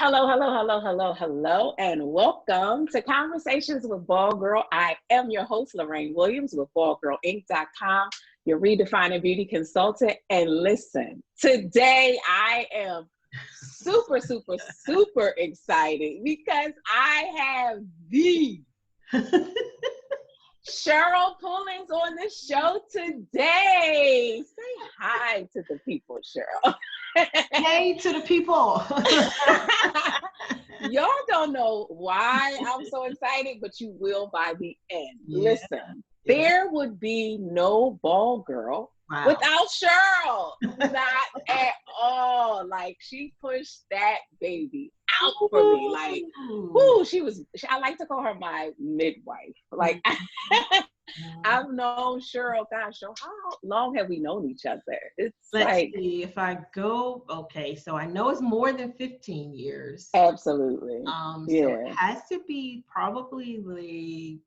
Hello, hello, hello, hello, hello, and welcome to Conversations with Ball Girl. I am your host, Lorraine Williams with BallGirlInc.com, your redefining beauty consultant. And listen, today I am super excited because I have the Cheryl Pullins on the show today. Say hi to the people, Cheryl. Hey to the people. Y'all don't know why I'm so excited, but you will by the end. Yeah. Listen, there would be no Ball Girl without Cheryl. Not at all. Like, she pushed that baby out for me. Like, whoo, I like to call her my midwife. Like, I've known Cheryl, gosh, so how long have we known each other? Let's see if I go, okay, so I know it's more than 15 years. Absolutely. So it has to be probably like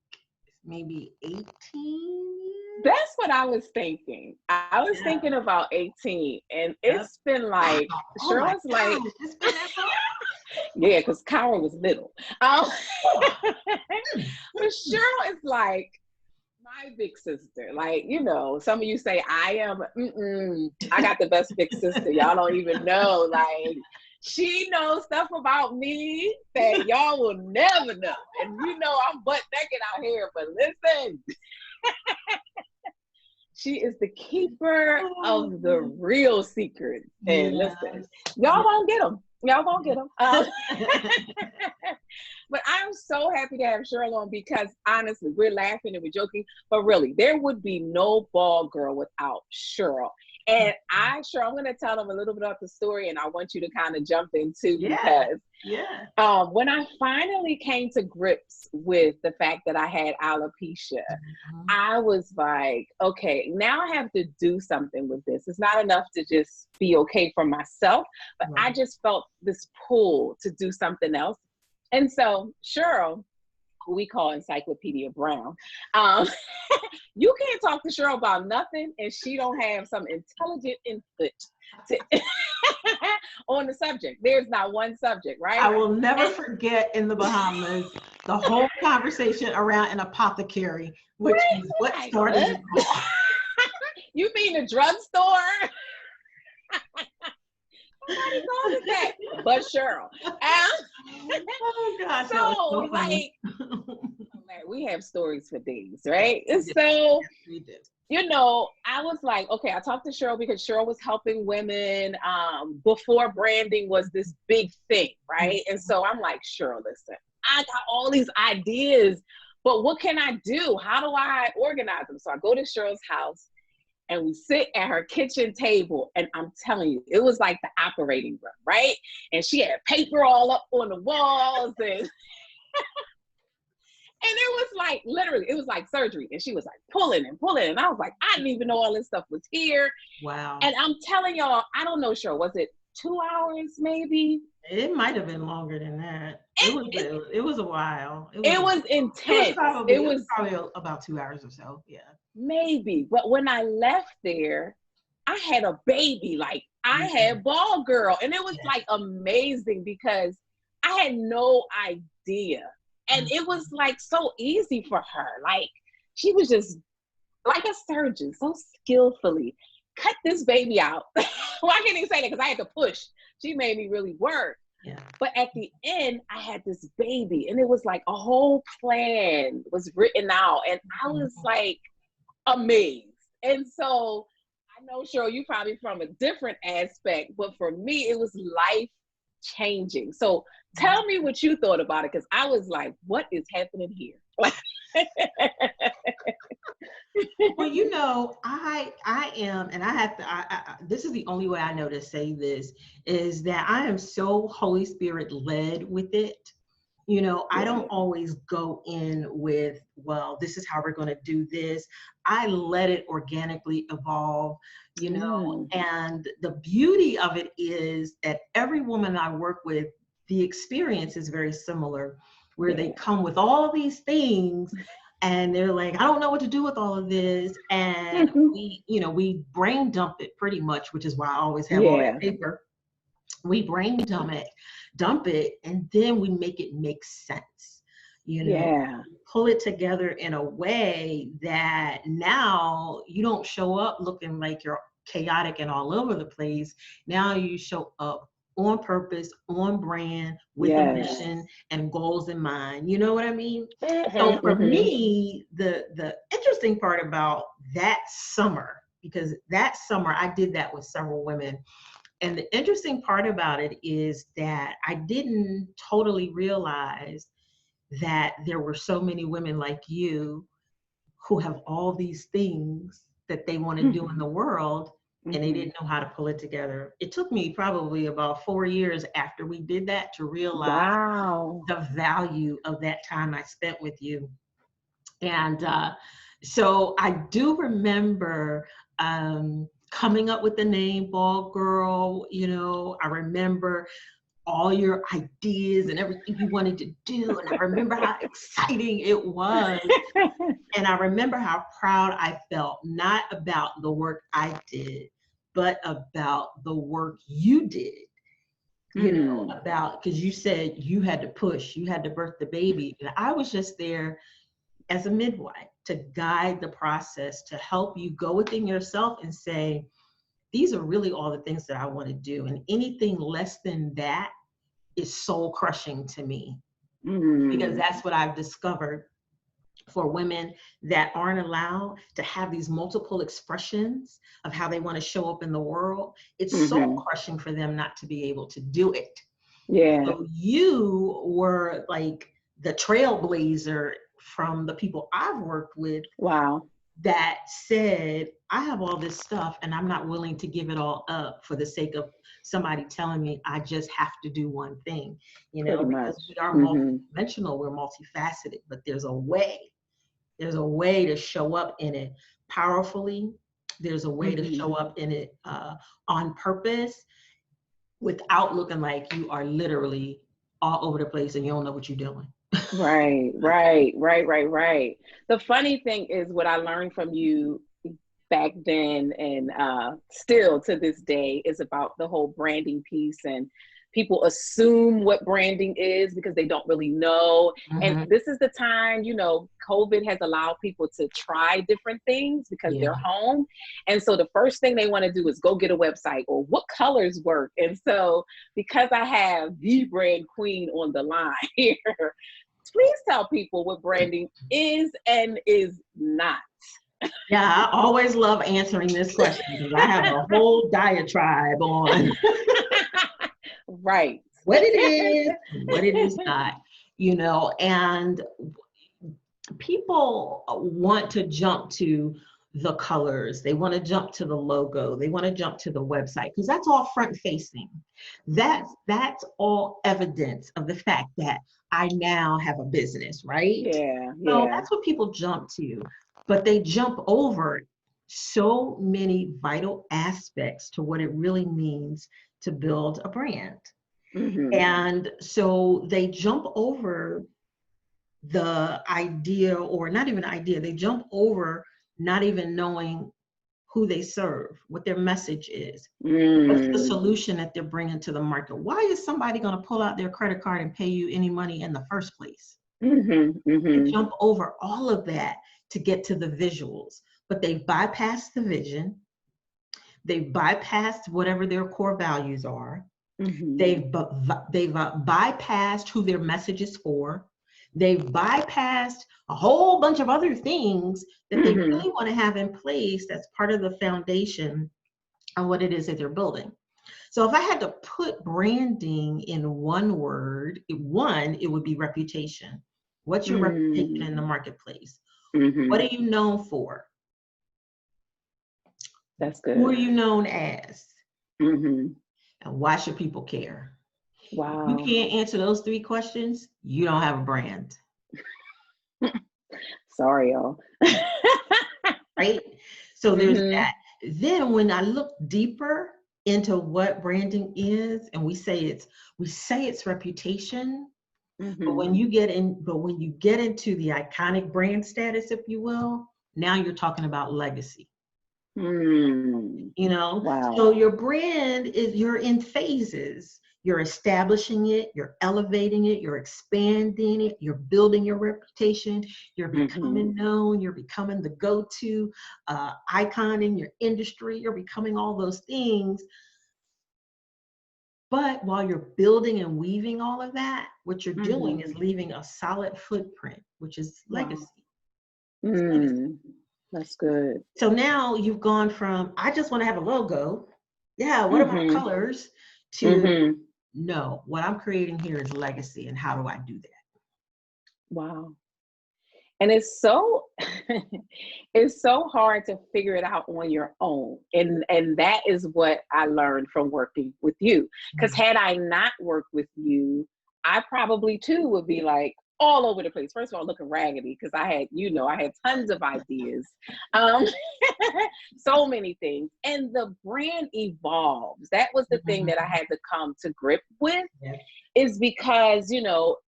maybe 18 years. That's what I was thinking. I was thinking about 18, and it's been like, Cheryl's like, it's been that long? Yeah, because Kyra was little. But Cheryl is like my big sister. Like, you know, some of you say I got the best big sister. Y'all don't even know. Like, she knows stuff about me that y'all will never know. And you know I'm butt naked out here, but listen. She is the keeper of the real secrets. And listen, y'all won't get them. Y'all won't get them. But I'm so happy to have Cheryl on because honestly, we're laughing and we're joking, but really, there would be no Ball Girl without Cheryl. And I'm going to tell them a little bit about the story, and I want you to kind of jump in too, because when I finally came to grips with the fact that I had alopecia, I was like, okay, now I have to do something with this. It's not enough to just be okay for myself, but I just felt this pull to do something else. And so Cheryl, who we call Encyclopedia Brown, you can't talk to Cheryl about nothing and she don't have some intelligent input on the subject. There's not one subject, right? I will never forget in the Bahamas the whole conversation around an apothecary, which is what started it all. You mean the drugstore? Nobody calls it that, but Cheryl. Oh gosh, so like, we have stories for days, right? And so, we did. You know, I was like, okay, I talked to Cheryl because Cheryl was helping women before branding was this big thing, right? And so I'm like, Cheryl, listen, I got all these ideas, but what can I do? How do I organize them? So I go to Cheryl's house and we sit at her kitchen table, and I'm telling you, it was like the operating room, right? And she had paper all up on the walls, and and it was like, literally, it was like surgery. And she was like pulling. And I was like, I didn't even know all this stuff was here. Wow. And I'm telling y'all, I don't know, Cheryl, was it 2 hours maybe? It might have been longer than that. It was a while. It was intense. It was probably about 2 hours or so. Yeah. Maybe. But when I left there, I had a baby. Like, I had Ball Girl. And it was like amazing because I had no idea. And it was like so easy for her. Like, she was just like a surgeon, so skillfully cut this baby out. Well, I can't even say that because I had to push. She made me really work. Yeah. But at the end, I had this baby, and it was like a whole plan was written out, and I was like amazed. And so I know, Cheryl, you probably from a different aspect, but for me, it was life changing. So tell me what you thought about it, because I was like, what is happening here? Well, you know, I am, and I have to, this is the only way I know to say this, is that I am so Holy Spirit led with it. You know, I don't always go in with, well, this is how we're going to do this. I let it organically evolve, you know, and the beauty of it is that every woman I work with, the experience is very similar, where they come with all these things and they're like, I don't know what to do with all of this. And we brain dump it pretty much, which is why I always have all that paper. we brain dump it, and then we make it make sense. Yeah. Pull it together in a way that now you don't show up looking like you're chaotic and all over the place. Now you show up on purpose, on brand, with a Yes. mission and goals in mind. You know what I mean? Mm-hmm, So for mm-hmm. me, the interesting part about that summer, because that summer I did that with several women. And the interesting part about it is that I didn't totally realize that there were so many women like you who have all these things that they want to do in the world, and they didn't know how to pull it together. It took me probably about 4 years after we did that to realize Wow. the value of that time I spent with you. And so I do remember coming up with the name Ball Girl. I remember all your ideas and everything you wanted to do. And I remember how exciting it was. And I remember how proud I felt, not about the work I did, but about the work you did. Because you said you had to push, you had to birth the baby. And I was just there as a midwife to guide the process, to help you go within yourself and say, these are really all the things that I want to do. And anything less than that is soul crushing to me, because that's what I've discovered for women that aren't allowed to have these multiple expressions of how they want to show up in the world. It's soul crushing for them not to be able to do it. Yeah. So you were like the trailblazer from the people I've worked with. Wow. That said, I have all this stuff and I'm not willing to give it all up for the sake of somebody telling me I just have to do one thing, because we are multidimensional, we're multifaceted, but there's a way to show up in it powerfully. There's a way to show up in it on purpose without looking like you are literally all over the place and you don't know what you're doing. Right. The funny thing is, what I learned from you back then and still to this day is about the whole branding piece, and people assume what branding is because they don't really know. And this is the time, COVID has allowed people to try different things because they're home. And so the first thing they want to do is go get a website, or what colors work. And so because I have the brand queen on the line here, please tell people what branding is and is not. Yeah, I always love answering this question because I have a whole diatribe on right. what it is, what it is not, and people want to jump to the colors. They want to jump to the logo. They want to jump to the website because that's all front facing. That's all evidence of the fact that I now have a business, right? Yeah. So that's what people jump to, but they jump over so many vital aspects to what it really means to build a brand. And so they jump over the idea, or not even idea, they jump over not even knowing who they serve, what their message is, what's the solution that they're bringing to the market. Why is somebody going to pull out their credit card and pay you any money in the first place? They jump over all of that to get to the visuals, but they've bypassed the vision. They've bypassed whatever their core values are. They've bypassed who their message is for. They've bypassed a whole bunch of other things that they really want to have in place that's part of the foundation of what it is that they're building. So if I had to put branding in one word, it would be reputation. What's your reputation in the marketplace? What are you known for? That's good. Who are you known as? And why should people care? Wow. You can't answer those 3 questions, you don't have a brand. Sorry, y'all. Right? So there's that. Then when I look deeper into what branding is, and we say it's reputation, but when you get into the iconic brand status, if you will, now you're talking about legacy. You know, Wow. so your brand is, you're in phases. You're establishing it, you're elevating it, you're expanding it, you're building your reputation, you're becoming known, you're becoming the go-to icon in your industry, you're becoming all those things. But while you're building and weaving all of that, what you're doing is leaving a solid footprint, which is legacy. That's good. So now you've gone from, I just want to have a logo. Yeah, what are my colors? To no, what I'm creating here is legacy, and how do I do that? Wow. And it's so it's so hard to figure it out on your own. And that is what I learned from working with you. Because had I not worked with you, I probably too would be like all over the place. First of all, looking raggedy because I had tons of ideas. So many things. And the brand evolves. That was the thing that I had to come to grip with, is because,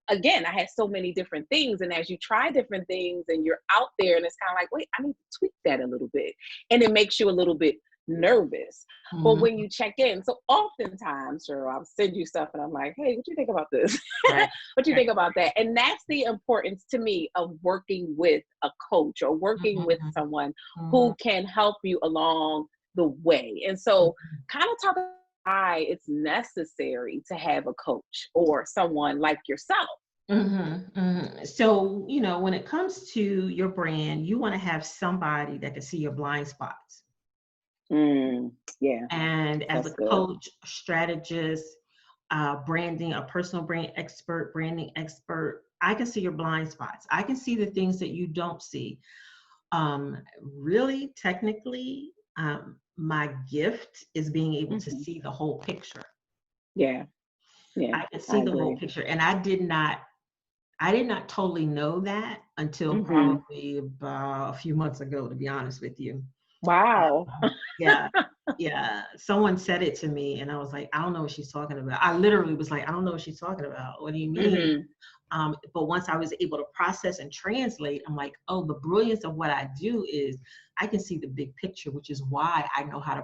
again, I had so many different things. And as you try different things and you're out there, and it's kind of like, wait, I need to tweak that a little bit. And it makes you a little bit nervous. But when you check in, so oftentimes, Cheryl, I'll send you stuff and I'm like, hey, what do you think about this? What do you think about that? And that's the importance to me of working with a coach or working with someone who can help you along the way. And so kind of talk about why it's necessary to have a coach or someone like yourself. So, when it comes to your brand, you want to have somebody that can see your blind spots. Yeah. And as a coach, strategist, branding, a personal brand expert, branding expert, I can see your blind spots. I can see the things that you don't see. Really, technically, my gift is being able to see the whole picture. Yeah. I can see the whole picture. And I did not totally know that until probably about a few months ago, to be honest with you. Wow. Yeah. Someone said it to me and I was like, I don't know what she's talking about. I literally was like, I don't know what she's talking about. What do you mean? But once I was able to process and translate, I'm like, oh, the brilliance of what I do is I can see the big picture, which is why I know how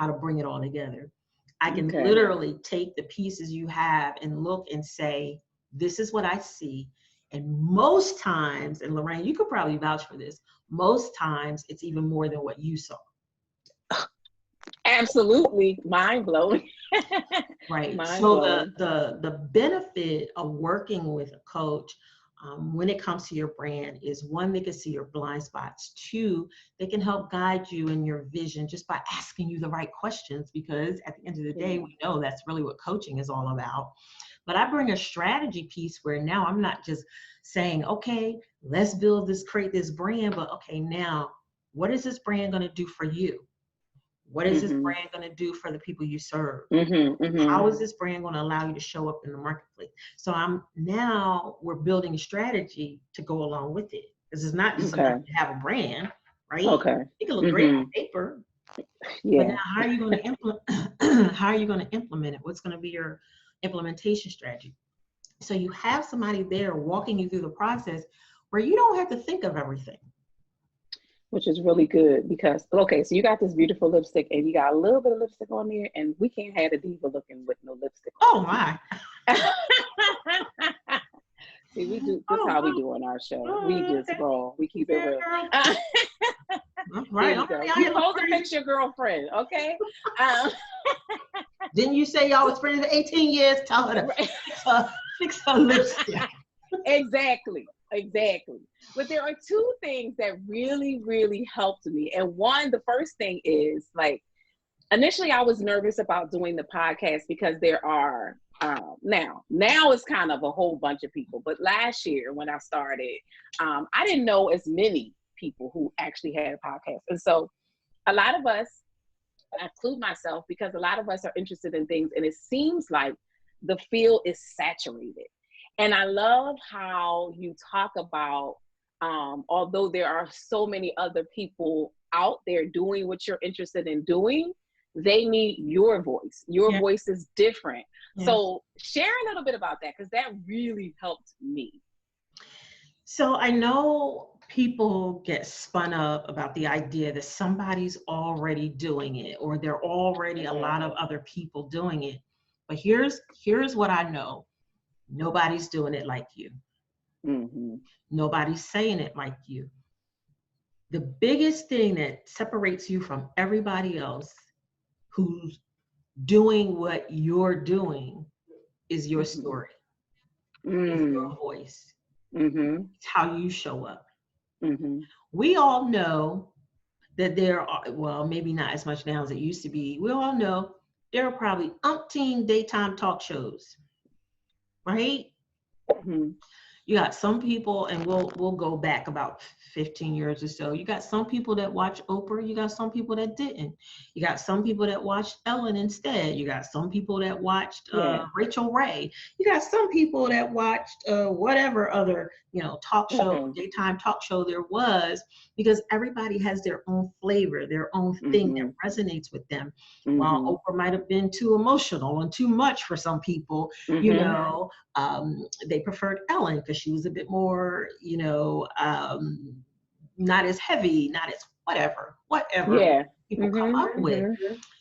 to bring it all together. I can literally take the pieces you have and look and say, this is what I see. And most times, and Lorraine, you could probably vouch for this, most times it's even more than what you saw. Absolutely mind blowing. Right. So the benefit of working with a coach when it comes to your brand is, one, they can see your blind spots. Two, they can help guide you in your vision just by asking you the right questions, because at the end of the day, we know that's really what coaching is all about. But I bring a strategy piece where now I'm not just saying, okay, let's create this brand, but okay, now what is this brand going to do for you? What is this brand going to do for the people you serve? How is this brand going to allow you to show up in the marketplace? So we're building a strategy to go along with it. This is not just enough to have a brand, right? It can look great on paper. But now how are you going to implement how are you going to implement it? What's going to be your implementation strategy? So you have somebody there walking you through the process where you don't have to think of everything. Which is really good because, so you got this beautiful lipstick and you got a little bit of lipstick on there, and we can't have a diva looking with no lipstick on. Oh my. See, we do, this is how we do on our show. We just roll. We keep it real. Right. You hold the fix your girlfriend, okay? Didn't you say y'all was friends for 18 years? Tell her to fix her lipstick. Exactly. But there are two things that really, really helped me. And one, the first thing is, like, initially I was nervous about doing the podcast because there are, now it's kind of a whole bunch of people. But last year when I started, I didn't know as many people who actually had a podcast. And so a lot of us, I include myself, because a lot of us are interested in things and it seems like the field is saturated. And I love how you talk about, although there are so many other people out there doing what you're interested in doing, they need your voice. Your voice is different. So share a little bit about that, because that really helped me. So I know people get spun up about the idea that somebody's already doing it, or there are already a lot of other people doing it. But here's what I know. Nobody's doing it like you. Mm-hmm. Nobody's saying it like you. The biggest thing that separates you from everybody else who's doing what you're doing is your story, is your voice, it's how you show up. We all know that there are, well, maybe not as much now as it used to be. We all know there are probably umpteen daytime talk shows, right? You got some people, and we'll go back about 15 years or so. You got some people that watch Oprah. You got some people that didn't. You got some people that watched Ellen instead. You got some people that watched Rachel Ray. You got some people that watched whatever other, talk show, daytime talk show there was, because everybody has their own flavor, their own thing that resonates with them. While Oprah might have been too emotional and too much for some people, they preferred Ellen because she was a bit more, not as heavy, not as whatever people come up with.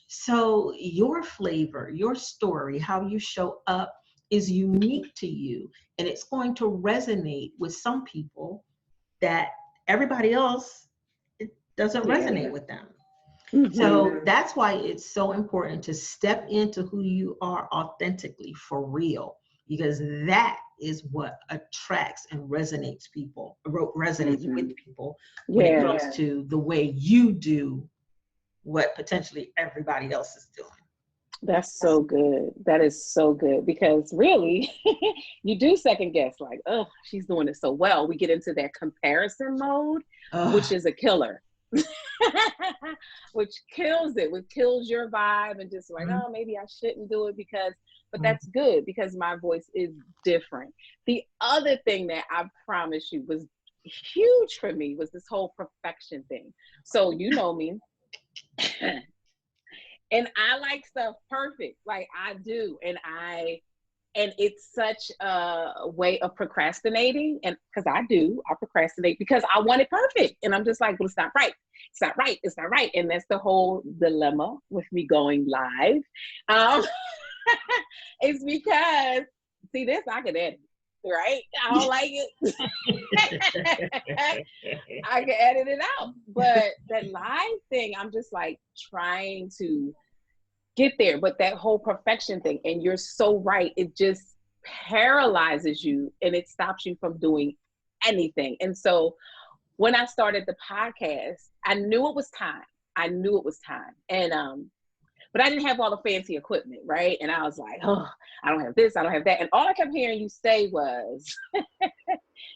So your flavor, your story, how you show up is unique to you, and it's going to resonate with some people that everybody else, it doesn't resonate with them. So that's why it's so important to step into who you are authentically, for real, because that is what attracts and resonates with people when it comes to the way you do what potentially everybody else is doing. That's so good. That is so good, because really you do second guess, like, oh, she's doing it so well. We get into that comparison mode, which is a killer. Which kills it, which kills your vibe, and just like, oh, maybe I shouldn't do it but that's good, because my voice is different. The other thing that I promise you was huge for me was this whole perfection thing. So you know me, and I like stuff perfect, like I do, and it's such a way of procrastinating, and because I procrastinate because I want it perfect, and I'm just like, well, it's not right. It's not right. It's not right. And that's the whole dilemma with me going live. It's because, see, this I could edit, right? I don't like it. I can edit it out. But that live thing, I'm just like trying to get there. But that whole perfection thing, and you're so right, it just paralyzes you, and it stops you from doing anything. And so when I started the podcast, I knew it was time. And but I didn't have all the fancy equipment, right? And I was like, oh, I don't have this, I don't have that. And all I kept hearing you say was,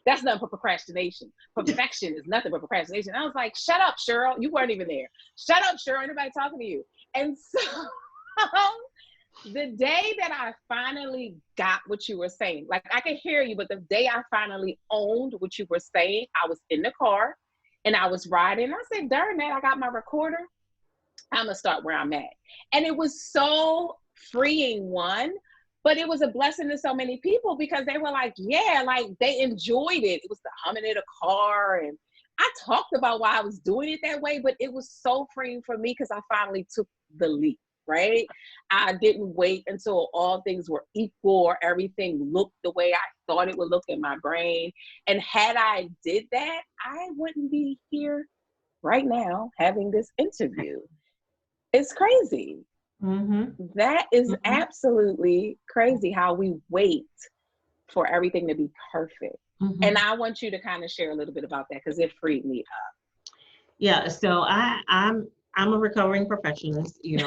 that's nothing but procrastination. Perfection is nothing but procrastination. And I was like, shut up, Cheryl. You weren't even there. Shut up, Cheryl. Anybody talking to you? And so the day that I finally got what you were saying, like I could hear you, but the day I finally owned what you were saying, I was in the car and I was riding. I said, darn it, I got my recorder. I'm gonna start where I'm at. And it was so freeing, one, but it was a blessing to so many people, because they were like, yeah, like they enjoyed it. It was the humming in the car. And I talked about why I was doing it that way, but it was so freeing for me because I finally took the leap, right? I didn't wait until all things were equal or everything looked the way I thought it would look in my brain. And had I did that, I wouldn't be here right now having this interview. It's crazy. That is absolutely crazy how we wait for everything to be perfect. And I want you to kind of share a little bit about that, because it freed me up. Yeah, so I'm a recovering perfectionist, my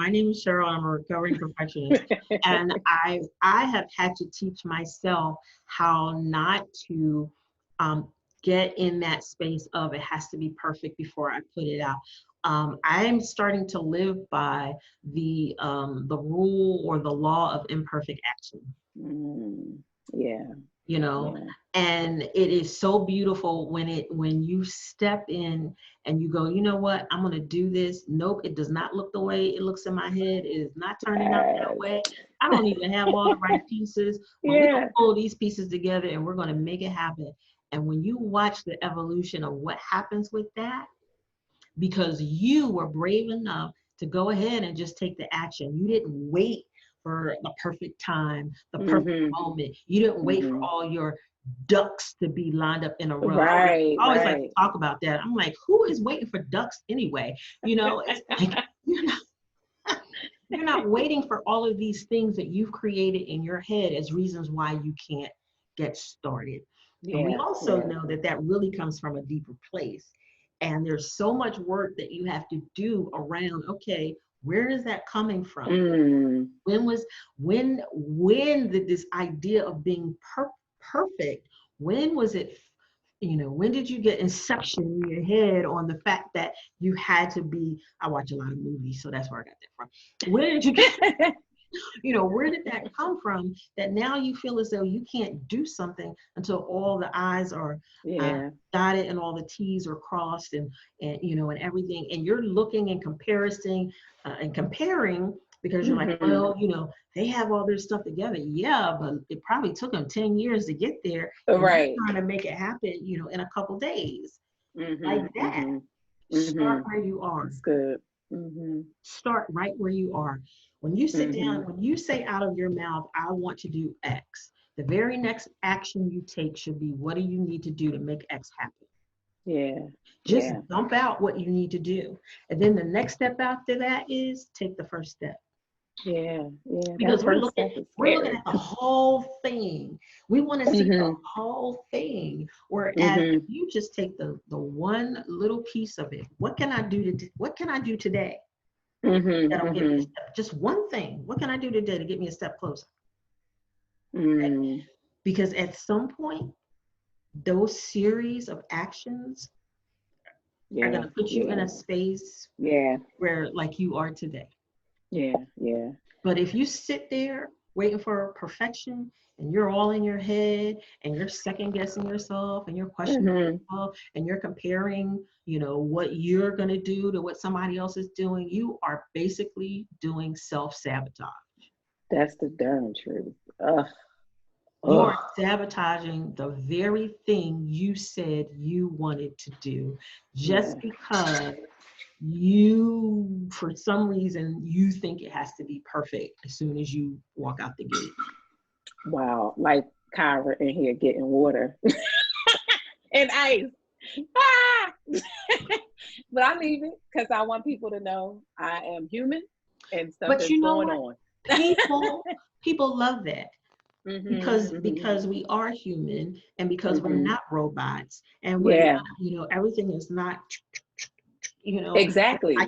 name is Cheryl, I'm a recovering perfectionist. And I have had to teach myself how not to get in that space of it has to be perfect before I put it out. I'm starting to live by the rule or the law of imperfect action. And it is so beautiful when you step in and you go, you know what, I'm going to do this. Nope, it does not look the way it looks in my head. It is not turning out that way. I don't even have all the right pieces. But we're going to pull these pieces together and we're going to make it happen. And when you watch the evolution of what happens with that, because you were brave enough to go ahead and just take the action. You didn't wait for the perfect time, the perfect moment. You didn't wait for all your ducks to be lined up in a row. Right. I always like to talk about that. I'm like, who is waiting for ducks anyway? You know, it's like, you're not waiting for all of these things that you've created in your head as reasons why you can't get started. Yeah, and we also know that that really comes from a deeper place. And there's so much work that you have to do around, okay, where is that coming from? When did this idea of being perfect, when was it, you know, when did you get inception in your head on the fact that you had to be, I watch a lot of movies, so that's where I got that from. Where did you get, you know, where did that come from that now you feel as though you can't do something until all the I's are dotted and all the T's are crossed and you know, and everything. And you're looking and comparing because you're like, well, you know, they have all their stuff together. Yeah, but it probably took them 10 years to get there. And you're trying to make it happen, you know, in a couple days. Like that. Start where you are. That's good. Start right where you are. When you sit down, when you say out of your mouth, I want to do X, the very next action you take should be, what do you need to do to make X happen? Just dump out what you need to do. And then the next step after that is take the first step. Because we're looking at the whole thing. We want to see the whole thing. Whereas if you just take the one little piece of it, what can I do today? That'll give me a step. Just one thing. What can I do today to get me a step closer? Because at some point, those series of actions are going to put you in a space where, like you are today. But if you sit there waiting for perfection and you're all in your head and you're second guessing yourself and you're questioning yourself and you're comparing, you know, what you're going to do to what somebody else is doing, you are basically doing self-sabotage. That's the darn truth. You are sabotaging the very thing you said you wanted to do just because you, for some reason, you think it has to be perfect as soon as you walk out the gate. Wow, like Kyra in here getting water and ice. But I leave it because I want people to know I am human and stuff is going on. People love that. Because we are human and because we're not robots and we're not, you know, everything is not, you know. Exactly. I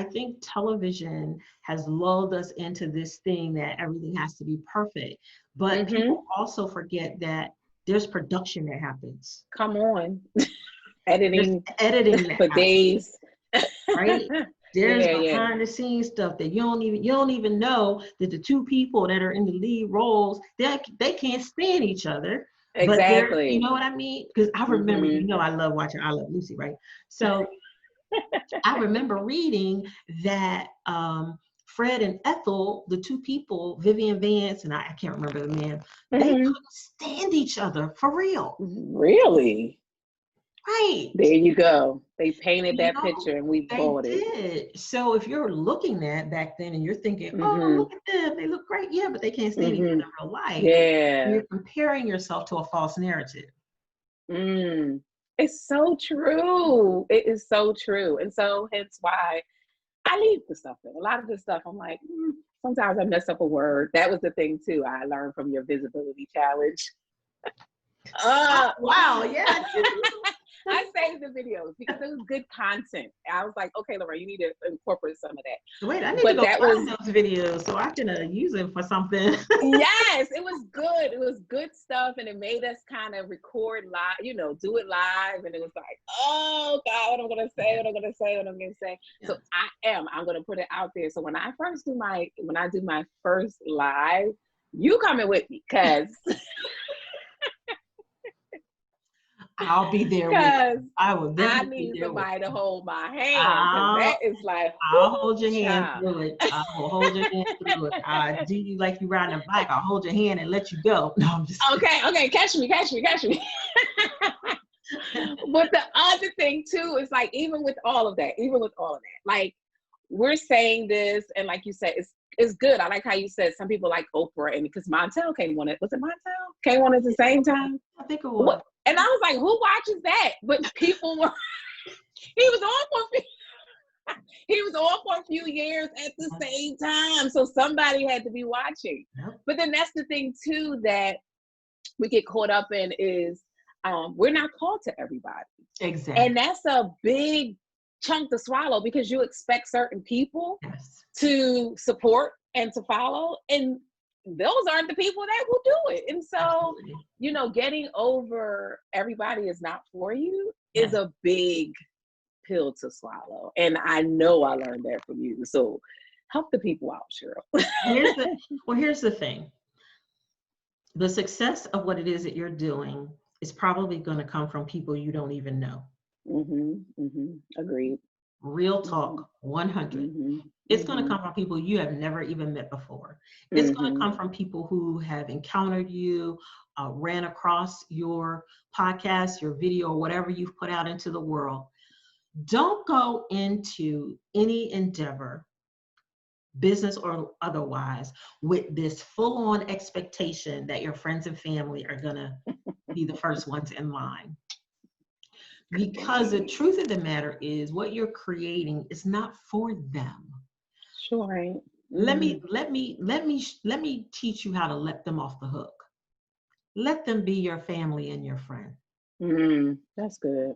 think television has lulled us into this thing that everything has to be perfect, but people also forget that there's production that happens. Come on. editing for days. Right? There's behind the scenes stuff that you don't even know that the two people that are in the lead roles, they can't stand each other. Exactly. But you know what I mean? Because I remember, you know, I love watching I Love Lucy, right? So I remember reading that Fred and Ethel, the two people, Vivian Vance and I can't remember the man, they couldn't stand each other for real. Really? Right. There you go. They painted that picture and we bought it. Did. So if you're looking at back then and you're thinking, oh, look at them, they look great. Yeah, but they can't stand each other in real life. You're comparing yourself to a false narrative. It's so true. It is so true. And so hence why I leave the stuff in. A lot of the stuff I'm like, sometimes I mess up a word. That was the thing too. I learned from your visibility challenge. Wow, yeah. I saved the videos because it was good content. I was like, okay, Lorraine, you need to incorporate some of that. Wait, I need to go find those videos so I can use them for something. Yes, it was good. It was good stuff, and it made us kind of record live, you know, do it live, and it was like, oh God, what I'm gonna say. Yeah. So I'm gonna put it out there. So when I do my first live, you coming with me, cause. I'll be there because I will. I need somebody to hold my hand. That is like, I'll hold your hand through it. I will hold your hand through it. I do you like you riding a bike. I'll hold your hand and let you go. No, I'm just okay. Catch me. But the other thing too is like, even with all of that, like we're saying this, and like you said, it's good. I like how you said some people like Oprah, and because Montel came on it. Was it Montel? Came on at the same time? I think it was. And I was like, who watches that? But people were, he was on for a few years at the same time. So somebody had to be watching. Yep. But then that's the thing too that we get caught up in is we're not called to everybody. Exactly. And that's a big chunk to swallow, because you expect certain people to support and to follow, and those aren't the people that will do it. And so, you know, getting over everybody is not for you is a big pill to swallow. And I know I learned that from you. So help the people out, Cheryl. Here's the thing. The success of what it is that you're doing is probably going to come from people you don't even know. Agreed. Real talk, 100. It's going to come from people you have never even met before. It's going to come from people who have encountered you, ran across your podcast, your video, or whatever you've put out into the world. Don't go into any endeavor, business or otherwise, with this full-on expectation that your friends and family are going to be the first ones in line. Because the truth of the matter is, what you're creating is not for them. Sure. Let me teach you how to let them off the hook. Let them be your family and your friend. That's good.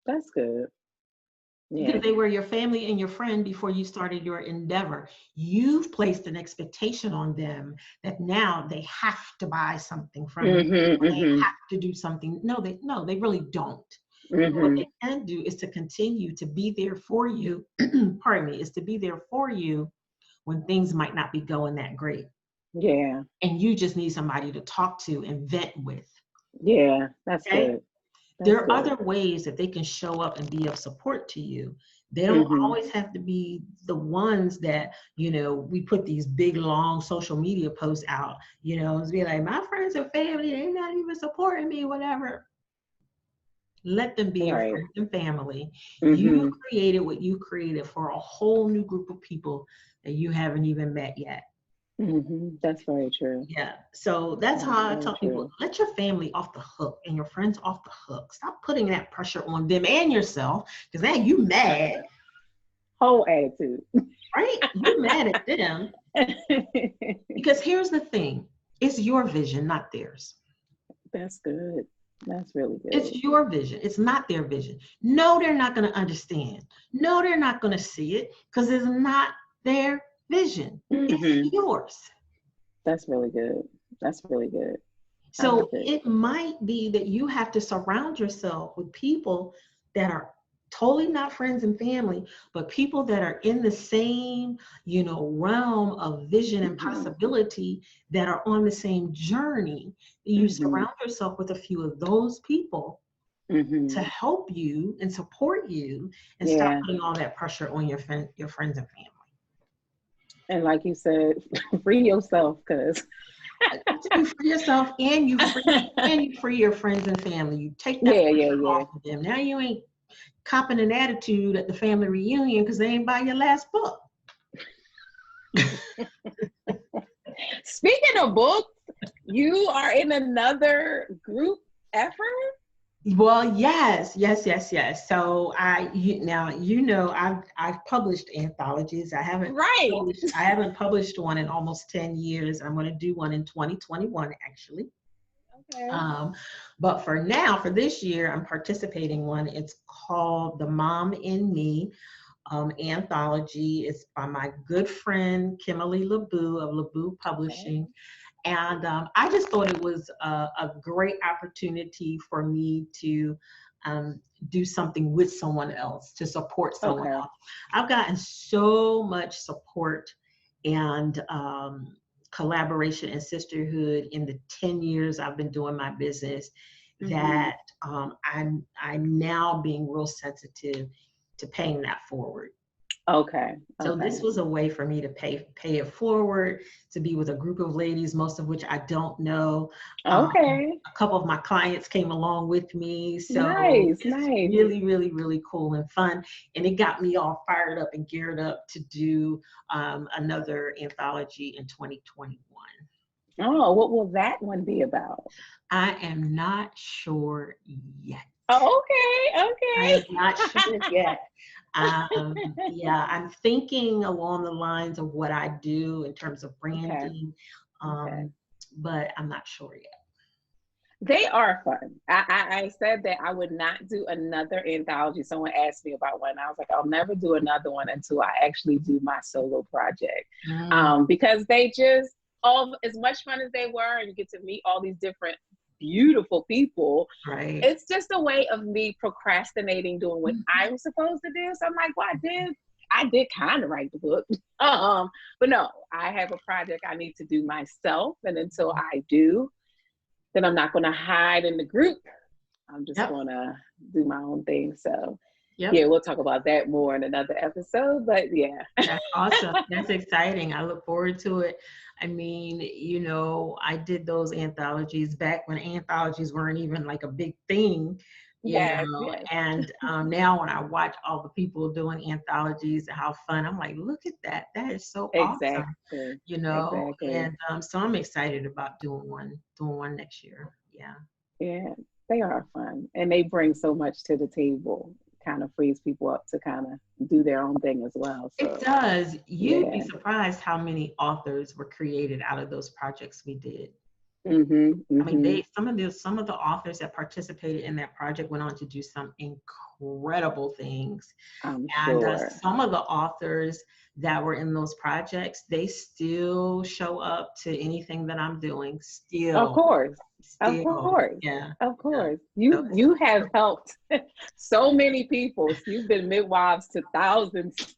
That's good. Yeah. Because they were your family and your friend before you started your endeavor. You've placed an expectation on them that now they have to buy something from you. They have to do something. No, they really don't. What they can do is to continue to be there for you. Is to be there for you when things might not be going that great. Yeah. And you just need somebody to talk to and vent with. Yeah, that's good. There are other ways that they can show up and be of support to you. They don't always have to be the ones that, you know, we put these big, long social media posts out, you know, and be like, my friends and family, they're not even supporting me, whatever. Let them be your friends and family. You created what you created for a whole new group of people that you haven't even met yet. That's very true. Yeah. So that's how I tell people, let your family off the hook and your friends off the hook. Stop putting that pressure on them and yourself, because now you mad. Whole attitude. Right? You're mad at them. Because here's the thing. It's your vision, not theirs. That's good. That's really good. It's your vision. It's not their vision. No, they're not going to understand. No, they're not going to see it, because it's not their vision. It's yours. That's really good. That's really good. So it might be that you have to surround yourself with people that are totally not friends and family, but people that are in the same, you know, realm of vision and possibility, that are on the same journey. You surround yourself with a few of those people to help you and support you, and stop putting all that pressure on your friends and family. And like you said, free yourself, because you free yourself, and you free your friends and family. You take that pressure off of them. Now you ain't copping an attitude at the family reunion because they ain't buy your last book. Speaking of books, you are in another group effort? Well, yes. So I've published anthologies. I haven't published one in almost 10 years. I'm going to do one in 2021, actually. Okay. But for now, for this year, I'm participating one. It's called The Mom in Me anthology. It's by my good friend Kimberly LeBou of LeBou Publishing. Okay. And I just thought it was a great opportunity for me to do something with someone else, to support someone else. I've gotten so much support and collaboration and sisterhood in the 10 years I've been doing my business, that I'm now being real sensitive to paying that forward. Okay. So Okay. this was a way for me to pay it forward, to be with a group of ladies, most of which I don't know. Okay. A couple of my clients came along with me. So Nice. it's Nice. really, really, really cool and fun. And it got me all fired up and geared up to do another anthology in 2021. Oh, what will that one be about? I am not sure yet. Oh, okay. I am Okay. not sure yet. Yeah, I'm thinking along the lines of what I do in terms of Okay. branding, Okay. but I'm not sure yet. They are fun. I said that I would not do another anthology. Someone asked me about one. I was like, I'll never do another one until I actually do my solo project. Mm, Because they just, all as much fun as they were, and you get to meet all these different beautiful people, right. it's just a way of me procrastinating doing what I'm supposed to do. So I'm like, well, I did kind of write the book. But no, I have a project I need to do myself. And until I do, then I'm not going to hide in the group. I'm just Yep. going to do my own thing. So Yep. yeah, we'll talk about that more in another episode. But yeah. That's awesome. That's exciting. I look forward to it. I mean, I did those anthologies back when anthologies weren't even like a big thing, Yes, yes. and now when I watch all the people doing anthologies and how fun, I'm like, look at that. That is so awesome, Exactly. Exactly. and so I'm excited about doing one next year. Yeah. Yeah, they are fun. And they bring so much to the table, kind of frees people up to kind of do their own thing as well. It So does. You'd be yeah. surprised how many authors were created out of those projects we did. Mhm. I mean, Mhm. some of the authors that participated in that project went on to do some incredible things. I'm And sure. some of the authors that were in those projects, they still show up to anything that I'm doing. Of Still, course. Of still, course. yeah, Of yeah. course. So You have helped so many people. You've been midwives to thousands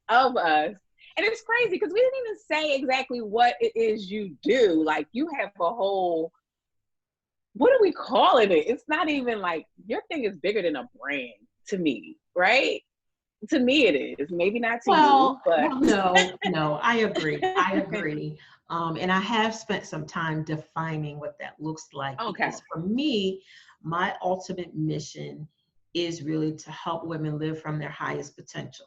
of us. And it's crazy because we didn't even say exactly what it is you do. Like you have a whole, what are we calling it? It's not even like your thing is bigger than a brand to me, right? To me it is. Maybe not to you, but no, I agree. I agree. And I have spent some time defining what that looks like, okay. because for me, my ultimate mission is really to help women live from their highest potential.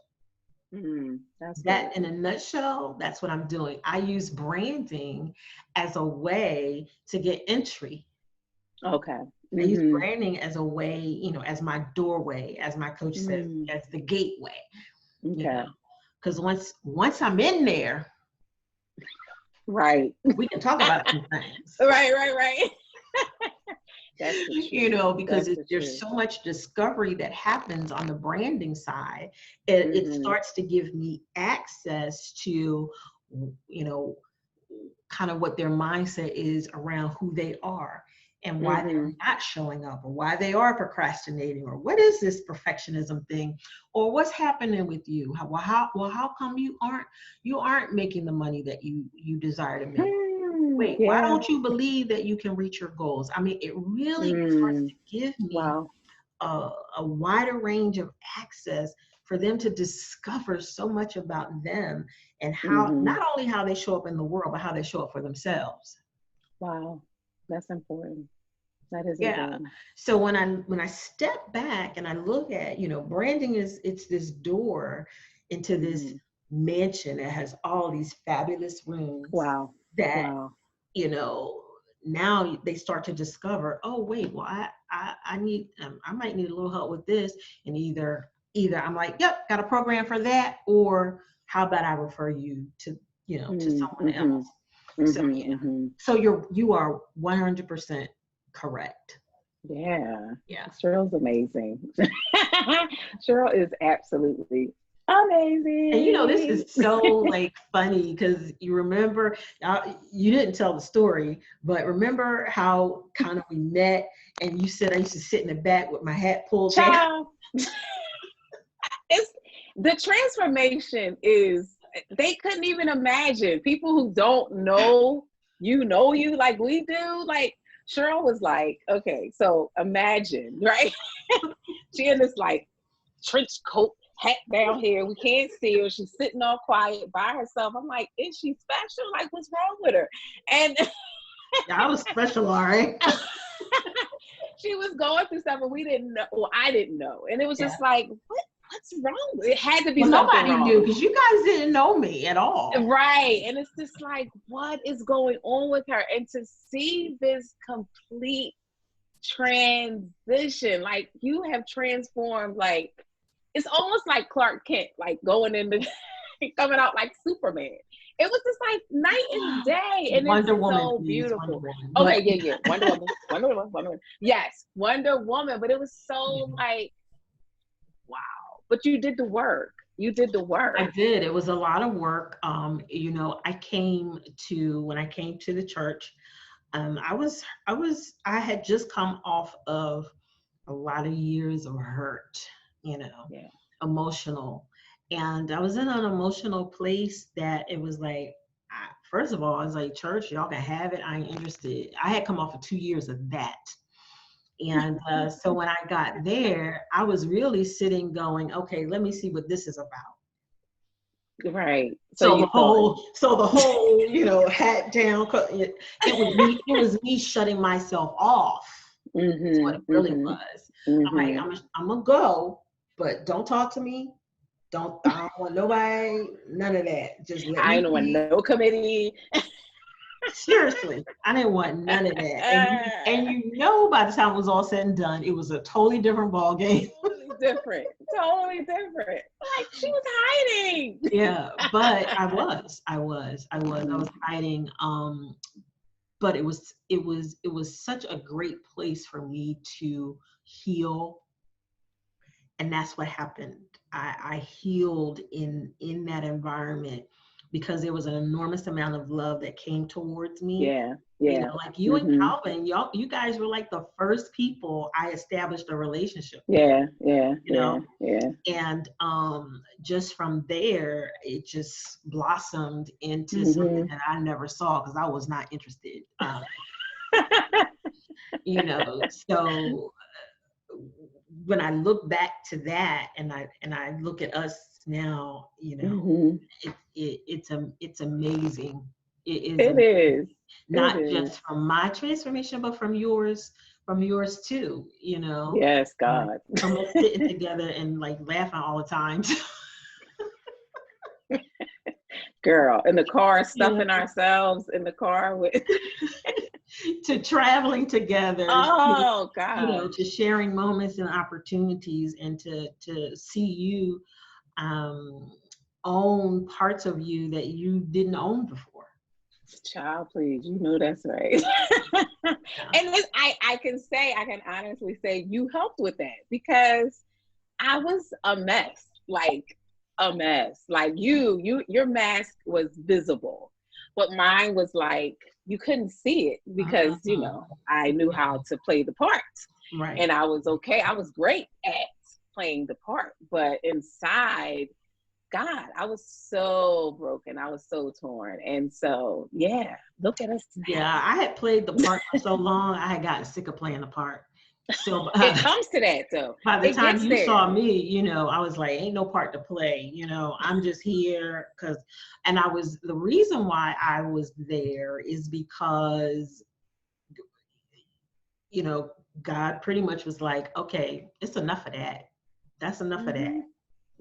That's good. That, in a nutshell, that's what I'm doing. I use branding as a way to get entry. Okay. I use Mm-hmm. branding as a way, as my doorway, as my coach says, Mm. as the gateway, you know. Okay. Because once I'm in there, Right. we can talk about some things. Right. That's the truth. Because That's the there's truth. so much discovery that happens on the branding side. It Mm-hmm. starts to give me access to, you know, kind of what their mindset is around who they are and why Mm-hmm. they're not showing up, or why they are procrastinating, or what is this perfectionism thing, or what's happening with you. How come you aren't making the money that you desire to make? Wait, why Yeah. don't you believe that you can reach your goals? I mean, it really starts Mm. to give me Wow. a wider range of access for them to discover so much about them, and how, Mm-hmm. not only how they show up in the world, but how they show up for themselves. Wow. That's important. That is Yeah. important. So when I step back and I look at, branding it's this door into this Mm-hmm. mansion that has all these fabulous rooms Wow. that, Wow. you know, now they start to discover, oh wait, well I need, I might need a little help with this, and either I'm like, yep, got a program for that, or how about I refer you to someone Mm-hmm. else. So Mm-hmm. yeah, Mm-hmm. so you are 100% correct. Yeah. Yeah. Cheryl's amazing. Cheryl is absolutely And this amazing. is so like funny, because you remember, you didn't tell the story, but remember how kind of we met, and you said I used to sit in the back with my hat pulled down. Child. It's the transformation is, they couldn't even imagine. People who don't know you like we do. Like Cheryl was like, okay, so imagine, right? She in this like trench coat, hat down here. We can't see her. She's sitting all quiet by herself. I'm like, is she special? Like, what's wrong with her? And Yeah, I was special, all right. she was going through stuff and we didn't know. Well, I didn't know. And it was just like, what's wrong? It had to be something nobody wrong. knew because you guys didn't know me at all. Right. And it's just like, what is going on with her? And to see this complete transition, like you have transformed, like it's almost like Clark Kent, like going into coming out like Superman. It was just like night and day, and Wonder it's Woman, so please, beautiful. Wonder Okay, yeah, Wonder Woman. Yes, Wonder Woman. But it was so like, wow. But you did the work. You did the work. I did. It was a lot of work. You know, when I came to the church, I had just come off of a lot of years of hurt, you know, emotional. And I was in an emotional place that it was like, first of all, I was like, church, y'all can have it. I ain't interested. I had come off of 2 years of that. And so when I got there, I was really sitting going, okay, let me see what this is about. Right. So the whole, you know, hat down. It was me shutting myself off. That's what it really was. I'm like, I'm gonna go, but don't talk to me. I don't want nobody, none of that. Just let me. I don't want no committee. Seriously, I didn't want none of that. And you know, by the time it was all said and done, it was a totally different ball game. Totally different. Like she was hiding. Yeah, but I was hiding. But it was such a great place for me to heal. And that's what happened. I healed in that environment because there was an enormous amount of love that came towards me. Yeah. You know, like you and Calvin, you guys were like the first people I established a relationship with. You know? And just from there, it just blossomed into something that I never saw because I was not interested. You know, so when I look back to that and I look at us now, you know, it's amazing. It is not just from my transformation, but from yours too, you know. Yes, God. From us sitting together and like laughing all the time. Girl, in the car, stuffing ourselves in the car with to traveling together. Oh God. You know, to sharing moments and opportunities and to see you own parts of you that you didn't own before. Child, please, you know that's right. And this, I can honestly say you helped with that because I was a mess, like a mess. Like your mask was visible, but mine was like you couldn't see it because you know I knew how to play the part, right? And I was okay. I was great at playing the part, but inside, God, I was so broken. I was so torn. And so, yeah, look at us now. Yeah, I had played the part for so long, I had gotten sick of playing the part. So it comes to that though. By the time you saw me, you know, I was like, ain't no part to play. You know, I'm just here the reason why I was there is because, you know, God pretty much was like, okay, it's enough of that. That's enough of that.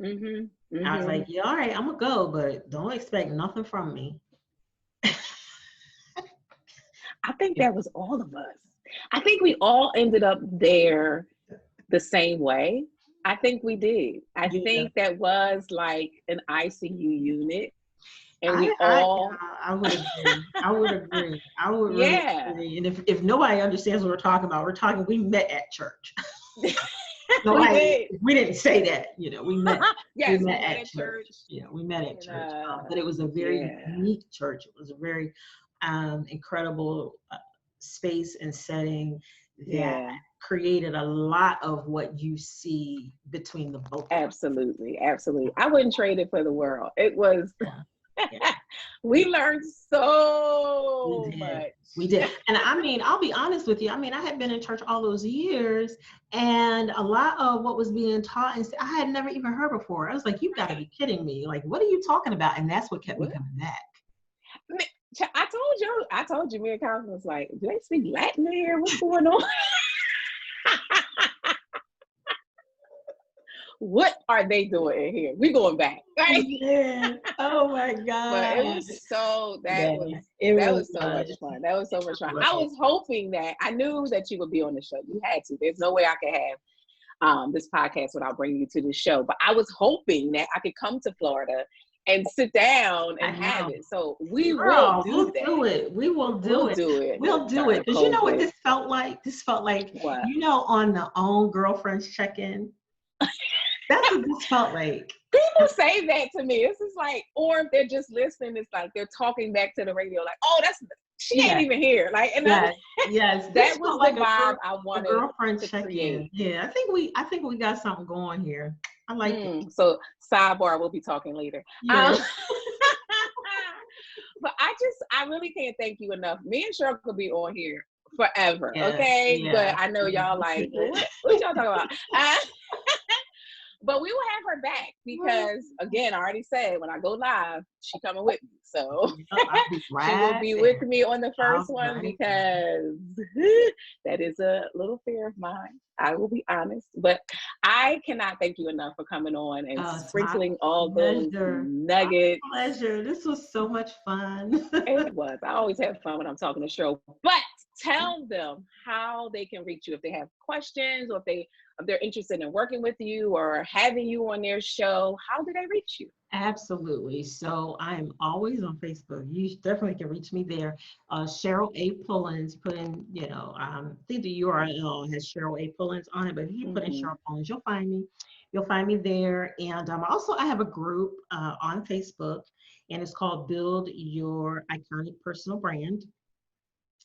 I was like, yeah, all right, I'm gonna go, but don't expect nothing from me. I think that was all of us. I think we all ended up there the same way. I think we did. I think that was like an ICU unit. And I would agree. I would agree. I would really agree. And if nobody understands what we're talking about, we met at church. No, we didn't say that, you know, we met. Yes, we met at church. Yeah, we met at church. But it was a very unique church. It was a very incredible space and setting that created a lot of what you see between the both. Absolutely. I wouldn't trade it for the world. It was, we learned so much. We did. And I mean, I'll be honest with you. I mean, I had been in church all those years, and a lot of what was being taught and I had never even heard before. I was like, you got to be kidding me. Like, what are you talking about? And that's what kept me coming back. I told you, me and Carson was like, do they speak Latin here? What's going on? What are they doing in here? We going back, right? Yeah. Oh my God. But it was so that was so much fun. That was so much fun. I was hoping that I knew that you would be on the show. You had to. There's no way I could have this podcast without bringing you to the show. But I was hoping that I could come to Florida and sit down and have it. So we'll do it. We will do it. We'll do it. Because you know what this felt like? This felt like, what? You know, on the own girlfriends check-in. That's what this felt like. People say that to me. This is like, or if they're just listening, it's like they're talking back to the radio, like, oh, she ain't even here. Like, and yes, that was the vibe I wanted girlfriend to create. Yeah, I think we got something going here. I like it. So sidebar, we'll be talking later. Yes. But I really can't thank you enough. Me and Cheryl could be on here forever, okay? Yeah. But I know y'all like, what y'all talking about? But we will have her back because, again, I already said when I go live, she coming with me. So she will be with me on the first one because that is a little fear of mine. I will be honest. But I cannot thank you enough for coming on and sprinkling all those nuggets. My pleasure. This was so much fun. It was. I always have fun when I'm talking to Cheryl. But tell them how they can reach you if they have questions or if they're interested in working with you or having you on their show. How do they reach you? Absolutely. So I'm always on Facebook. You definitely can reach me there. Cheryl A. Pullins, put in, I think the URL has Cheryl A. Pullins on it, but if you put in Cheryl Pullins, you'll find me. You'll find me there. And also I have a group on Facebook, and it's called Build Your Iconic Personal Brand.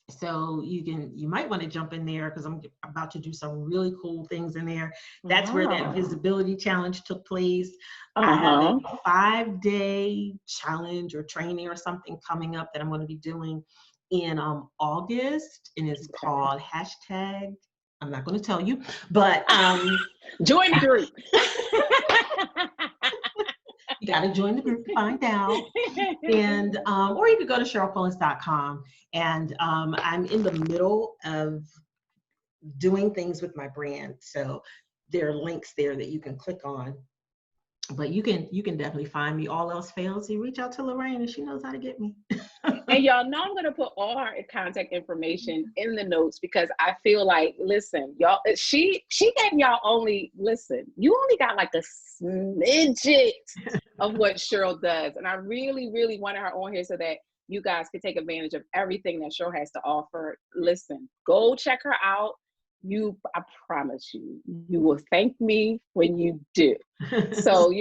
So you might want to jump in there because I'm about to do some really cool things in there. That's where that visibility challenge took place. I have a 5-day challenge or training or something coming up that I'm going to be doing in August, and it's called hashtag. I'm not going to tell you, but join the group. You got to join the group to find out. And or you could go to CherylPullins.com. And I'm in the middle of doing things with my brand. So there are links there that you can click on. But you can definitely find me. All else fails, you reach out to Lorraine and she knows how to get me. And y'all know I'm going to put all her contact information in the notes because I feel like, listen, y'all, she gave y'all you only got like a smidget of what Cheryl does. And I really, really wanted her on here so that you guys could take advantage of everything that Cheryl has to offer. Listen, go check her out. I promise you will thank me when you do. So,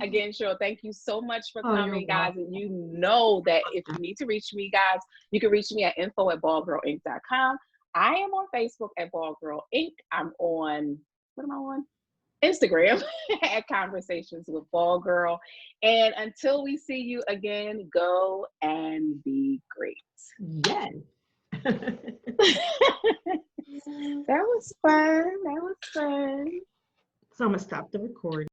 again, Cheryl, thank you so much for coming, guys. And you know that if you need to reach me, guys, you can reach me at info@ballgirlinc.com. I am on Facebook at Ball Girl Inc. I'm on, what am I on? Instagram at Conversations with Ball Girl. And until we see you again, go and be great. Yes. That was fun. So I'm going to stop the recording.